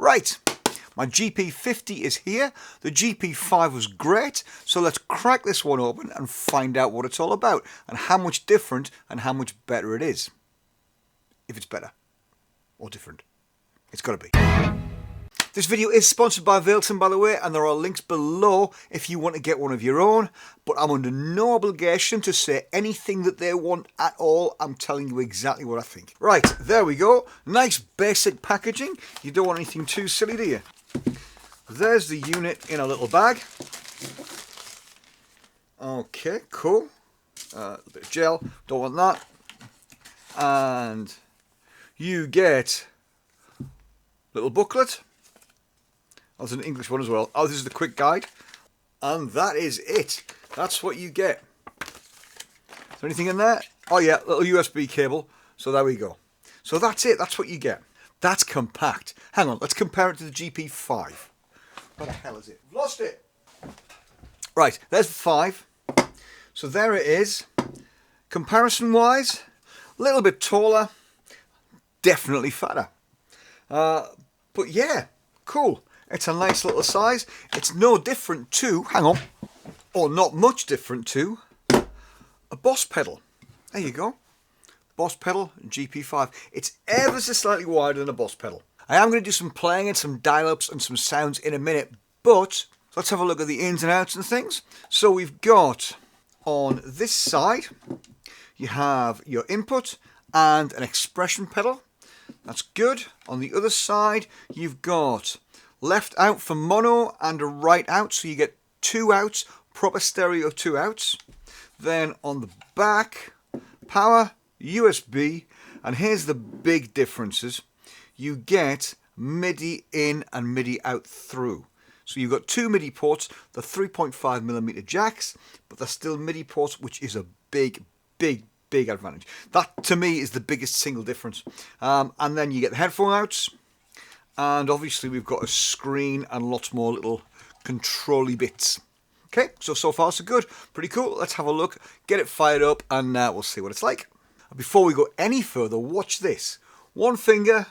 Right, my GP-50 is here. The GP-5 was great, so let's crack this one open and find out what it's all about and how much different and how much better it is. If it's better or different. It's got to be. This video is sponsored by Valeton, by the way, and there are links below if you want to get one of your own, but I'm under no obligation to say anything that they want at all. I'm telling you exactly what I think. Right, there we go. Nice basic packaging. You don't want anything too silly, do you? There's the unit in a little bag. Okay, cool. A little bit of gel, don't want that. And you get a little booklet. That's an English one as well. Oh, this is the quick guide. And that is it. That's what you get. Is there anything in there? Oh yeah, little USB cable. So there we go. So that's it. That's what you get. That's compact. Hang on, let's compare it to the GP-5. Where the hell is it? I've lost it. Right, there's the 5. So there it is. Comparison-wise, a little bit taller. Definitely fatter. But yeah, cool. It's a nice little size. It's no different to, hang on, or not much different to, a Boss pedal. There you go. Boss pedal, GP-5. It's ever so slightly wider than a Boss pedal. I am going to do some playing and some dial-ups and some sounds in a minute, but let's have a look at the ins and outs and things. So we've got, on this side, you have your input and an expression pedal. That's good. On the other side, you've got left out for mono and a right out, so you get 2 outs, proper stereo 2 outs. Then on the back, power, USB, and here's the big differences. You get MIDI in and MIDI out through. So you've got 2 MIDI ports, the 3.5mm jacks, but they're still MIDI ports, which is a big advantage. That to me is the biggest single difference. And then you get the headphone outs. And obviously we've got a screen and lots more little control-y bits. Okay, so far so good. Pretty cool. Let's have a look, get it fired up, and we'll see what it's like. Before we go any further, watch this. One finger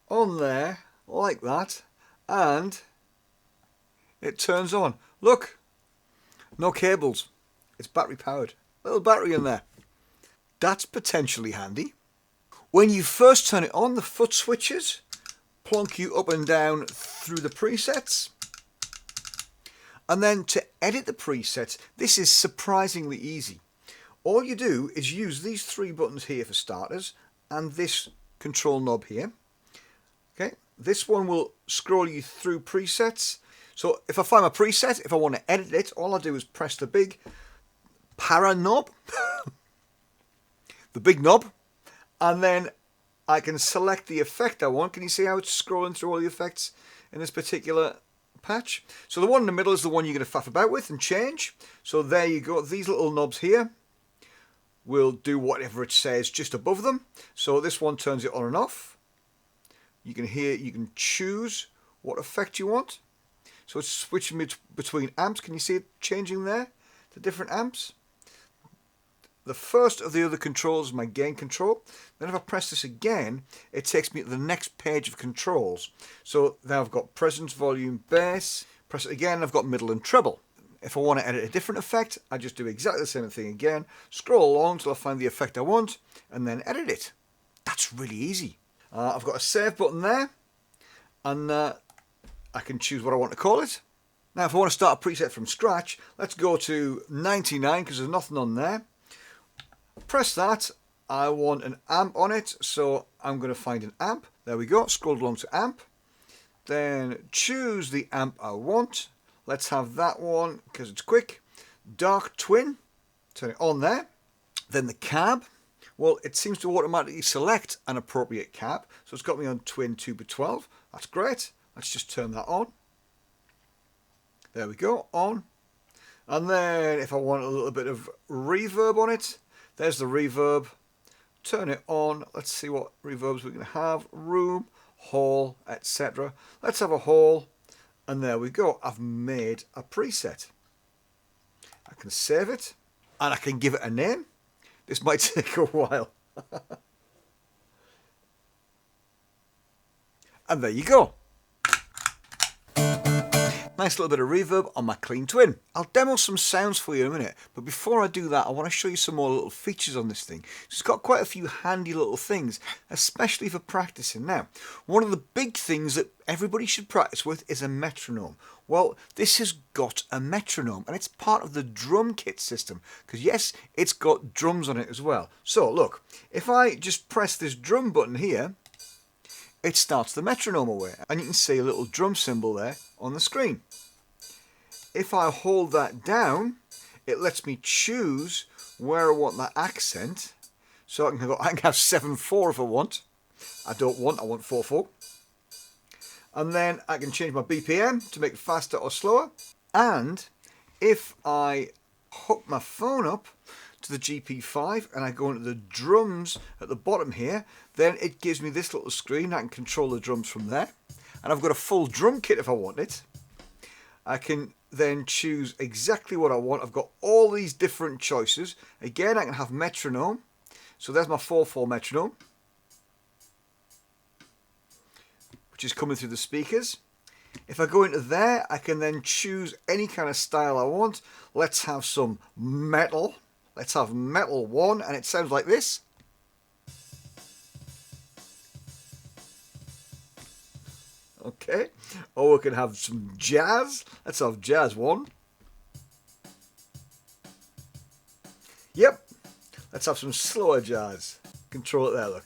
on there, like that, and it turns on. Look, no cables. It's battery powered. Little battery in there. That's potentially handy. When you first turn it on, the foot switches plonk you up and down through the presets. And then to edit the presets, this is surprisingly easy. All you do is use these 3 buttons here for starters and this control knob here. Okay, this one will scroll you through presets. So if I find my preset, if I want to edit it, all I do is press the big para knob, the big knob, and then I can select the effect I want. Can you see how it's scrolling through all the effects in this particular patch? So the one in the middle is the one you're going to faff about with and change. So there you go. These little knobs here will do whatever it says just above them. So this one turns it on and off. You can choose what effect you want. So it's switching between amps. Can you see it changing there to different amps? The first of the other controls is my gain control. Then if I press this again, it takes me to the next page of controls. So now I've got presence, volume, bass. Press it again, I've got middle and treble. If I want to edit a different effect, I just do exactly the same thing again. Scroll along till I find the effect I want, and then edit it. That's really easy. I've got a save button there, and I can choose what I want to call it. Now if I want to start a preset from scratch, let's go to 99 because there's nothing on there. Press that. I want an amp on it, so I'm going to find an amp. There we go. Scroll along to amp. Then choose the amp I want. Let's have that one because it's quick. Dark twin. Turn it on there. Then the cab. Well, it seems to automatically select an appropriate cab. So it's got me on twin 2x12. That's great. Let's just turn that on. There we go. On. And then if I want a little bit of reverb on it, there's the reverb. Turn it on. Let's see what reverbs we're going to have. Room, hall, etc. Let's have a hall. And there we go. I've made a preset. I can save it. And I can give it a name. This might take a while. And there you go. Nice little bit of reverb on my clean twin. I'll demo some sounds for you in a minute, but before I do that, I want to show you some more little features on this thing. It's got quite a few handy little things, especially for practicing. Now, one of the big things that everybody should practice with is a metronome. Well, this has got a metronome, and it's part of the drum kit system, because yes, it's got drums on it as well. So look, if I just press this drum button here, it starts the metronome away, and you can see a little drum symbol there on the screen. If I hold that down, it lets me choose where I want that accent. So I can have 7/4 if I want. I want 4/4. And then I can change my BPM to make it faster or slower. And if I hook my phone up to the GP-5 and I go into the drums at the bottom here, then it gives me this little screen. I can control the drums from there. And I've got a full drum kit if I want it. I can then choose exactly what I want. I've got all these different choices. Again, I can have metronome. So there's my 4/4 metronome, which is coming through the speakers. If I go into there, I can then choose any kind of style I want. Let's have some metal. Let's have metal 1, and it sounds like this. Okay, or we can have some jazz. Let's have jazz 1. Yep, let's have some slower jazz. Control it there, look.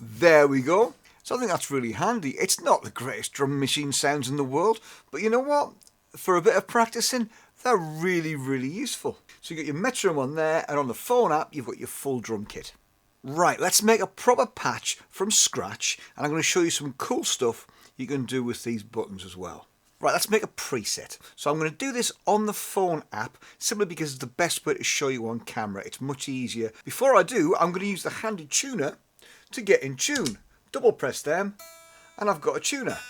There we go. So I think that's really handy. It's not the greatest drum machine sounds in the world, but you know what? For a bit of practicing, they're really, really useful. So you got your metronome on there, and on the phone app, you've got your full drum kit. Right, let's make a proper patch from scratch, and I'm going to show you some cool stuff you can do with these buttons as well. Right, let's make a preset. So I'm going to do this on the phone app, simply because it's the best way to show you on camera. It's much easier. Before I do, I'm going to use the handy tuner to get in tune. Double press them, and I've got a tuner.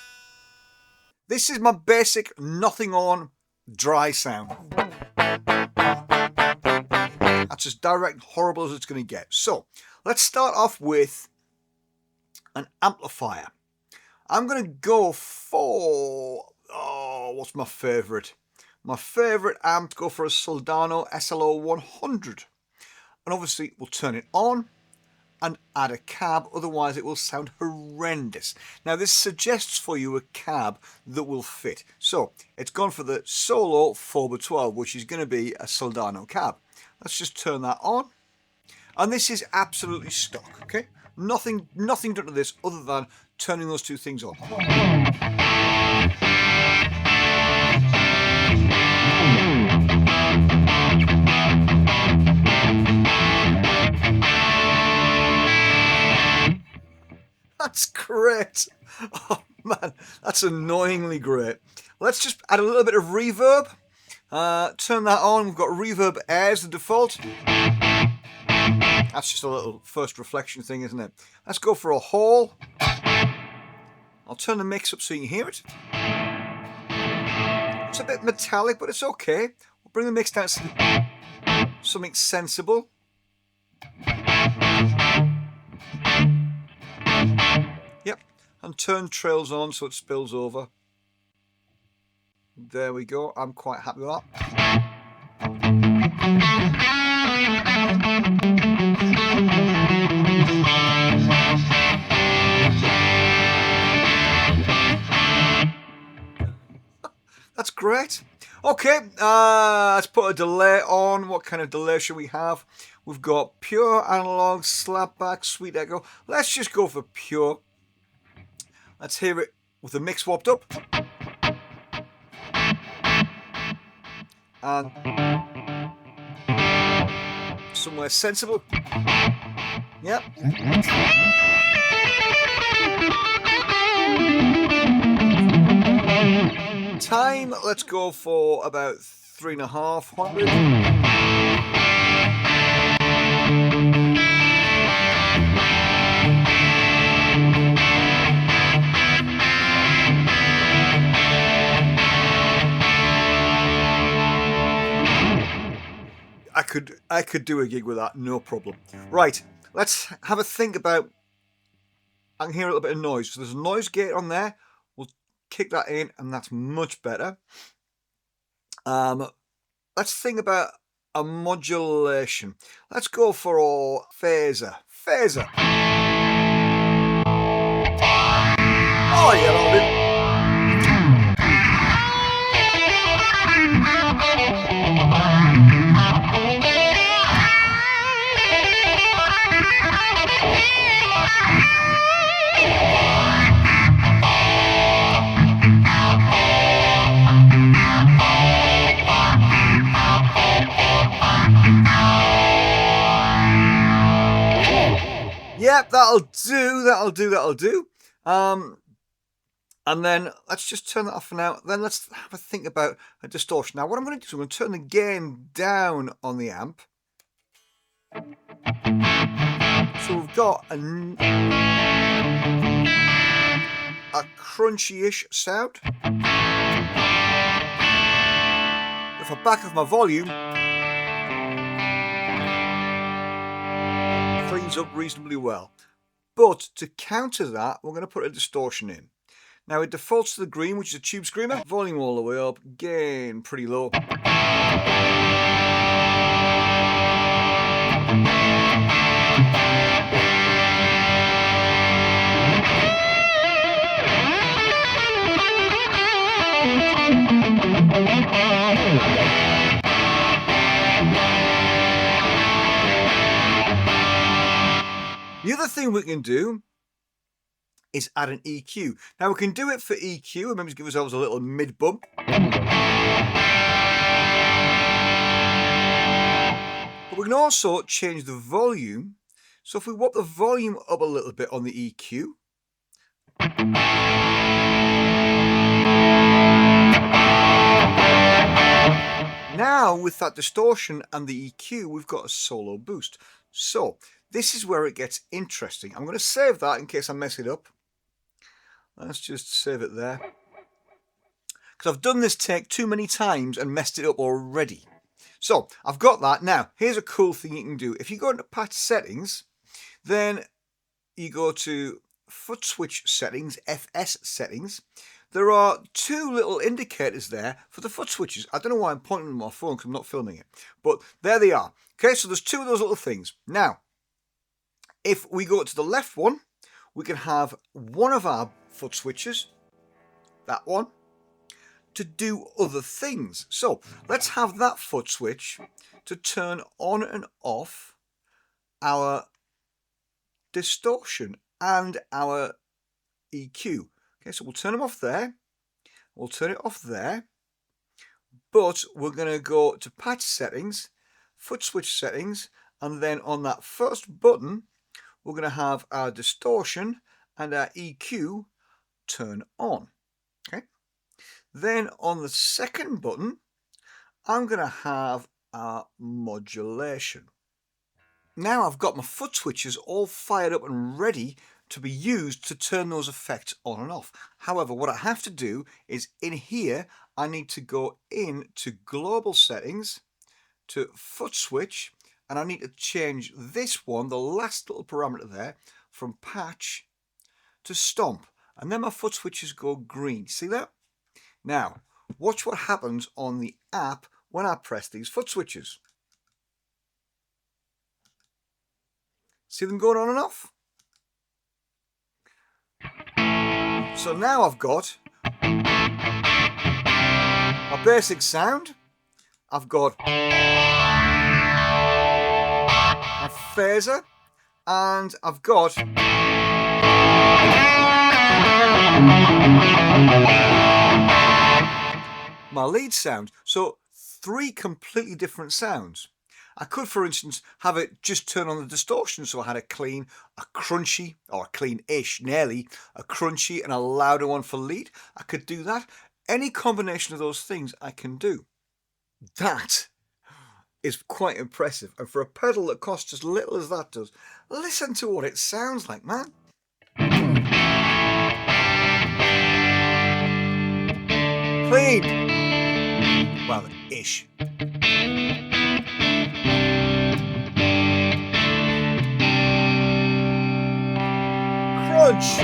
This is my basic nothing on dry sound. That's as direct and horrible as it's going to get. So let's start off with an amplifier. I'm going to go for, what's my favourite? My favourite amp, go for a Soldano SLO 100. And obviously we'll turn it on and add a cab, otherwise it will sound horrendous. Now this suggests for you a cab that will fit. So it's gone for the Solo 4x12, which is going to be a Soldano cab. Let's just turn that on. And this is absolutely stock, okay? Nothing done to this other than turning those two things on. That's great. Oh man, that's annoyingly great. Let's just add a little bit of reverb. Turn that on. We've got reverb as the default. That's just a little first reflection thing, isn't it? Let's go for a hall. I'll turn the mix up so you can hear it. It's a bit metallic, but it's okay. We'll bring the mix down to something sensible. Yep, and turn trails on so it spills over. There we go. I'm quite happy with that. That's great. Okay, let's put a delay on. What kind of delay should we have? We've got pure, analog, slapback, sweet echo. Let's just go for pure. Let's hear it with the mix swapped up. And somewhere sensible. Yep. Time, let's go for about 3.500. I could do a gig with that, no problem. Right, let's have a think about I can hear a little bit of noise. So there's a noise gate on there. We'll kick that in, and that's much better. Let's think about a modulation. Let's go for a phaser. Phaser. Oh yeah, that'll do. Yep, that'll do. And then let's just turn that off for now. Then let's have a think about a distortion. Now, what I'm going to do is I'm going to turn the gain down on the amp. So we've got a crunchy-ish sound. If I back off my volume, cleans up reasonably well. But to counter that, we're going to put a distortion in. Now it defaults to the green, which is a tube screamer. Volume all the way up, gain pretty low. The other thing we can do is add an EQ. Now we can do it for EQ, and maybe give ourselves a little mid bump. But we can also change the volume. So if we whop the volume up a little bit on the EQ. Now with that distortion and the EQ, we've got a solo boost. So this is where it gets interesting. I'm going to save that in case I mess it up. Let's just save it there. Because I've done this take too many times and messed it up already. So I've got that. Now, here's a cool thing you can do. If you go into patch settings, then you go to foot switch settings, FS settings. There are two little indicators there for the foot switches. I don't know why I'm pointing them on my phone because I'm not filming it. But there they are. Okay, so there's two of those little things. Now, if we go to the left one, we can have one of our foot switches, that one, to do other things. So let's have that foot switch to turn on and off our distortion and our EQ. Okay, so we'll turn them off there. We'll turn it off there. But we're going to go to patch settings, foot switch settings, and then on that first button, we're going to have our distortion and our EQ turn on. Okay. Then on the second button, I'm going to have our modulation. Now I've got my foot switches all fired up and ready to be used to turn those effects on and off. However, what I have to do is in here, I need to go into global settings, to foot switch, and I need to change this one, the last little parameter there, from patch to stomp. And then my foot switches go green. See that? Now, watch what happens on the app when I press these foot switches. See them going on and off? So now I've got my basic sound. I've got my phaser, and I've got my lead sound. So three completely different sounds. I could, for instance, have it just turn on the distortion, so I had a clean, a crunchy, or a clean-ish, nearly, a crunchy and a louder one for lead. I could do that. Any combination of those things I can do. That is quite impressive. And for a pedal that costs as little as that does, listen to what it sounds like, man. Clean. Well, ish. much.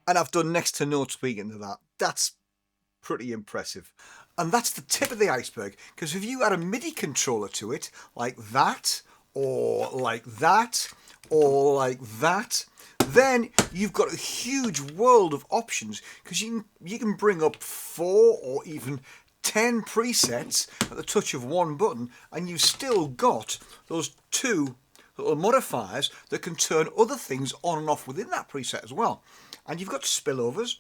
And I've done next to no tweaking to that. That's pretty impressive. And that's the tip of the iceberg, because if you add a MIDI controller to it, like that, or like that, or like that, then you've got a huge world of options, because you can bring up 4 or even 10 presets at the touch of one button, and you've still got those 2 little modifiers that can turn other things on and off within that preset as well. And you've got spillovers.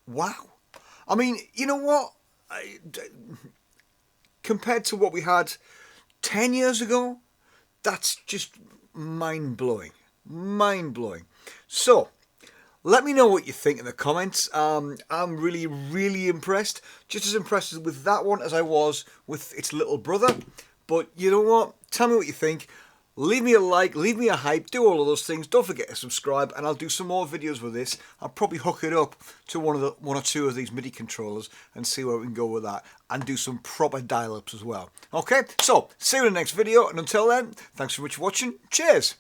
Wow. I mean, you know what? Compared to what we had 10 years ago, that's just mind-blowing. Mind-blowing. So, let me know what you think in the comments. I'm really, really impressed. Just as impressed with that one as I was with its little brother. But you know what? Tell me what you think. Leave me a like, leave me a hype, do all of those things. Don't forget to subscribe, and I'll do some more videos with this. I'll probably hook it up to one or two of these MIDI controllers and see where we can go with that, and do some proper dial-ups as well. Okay, so see you in the next video, and until then, thanks so much for watching. Cheers!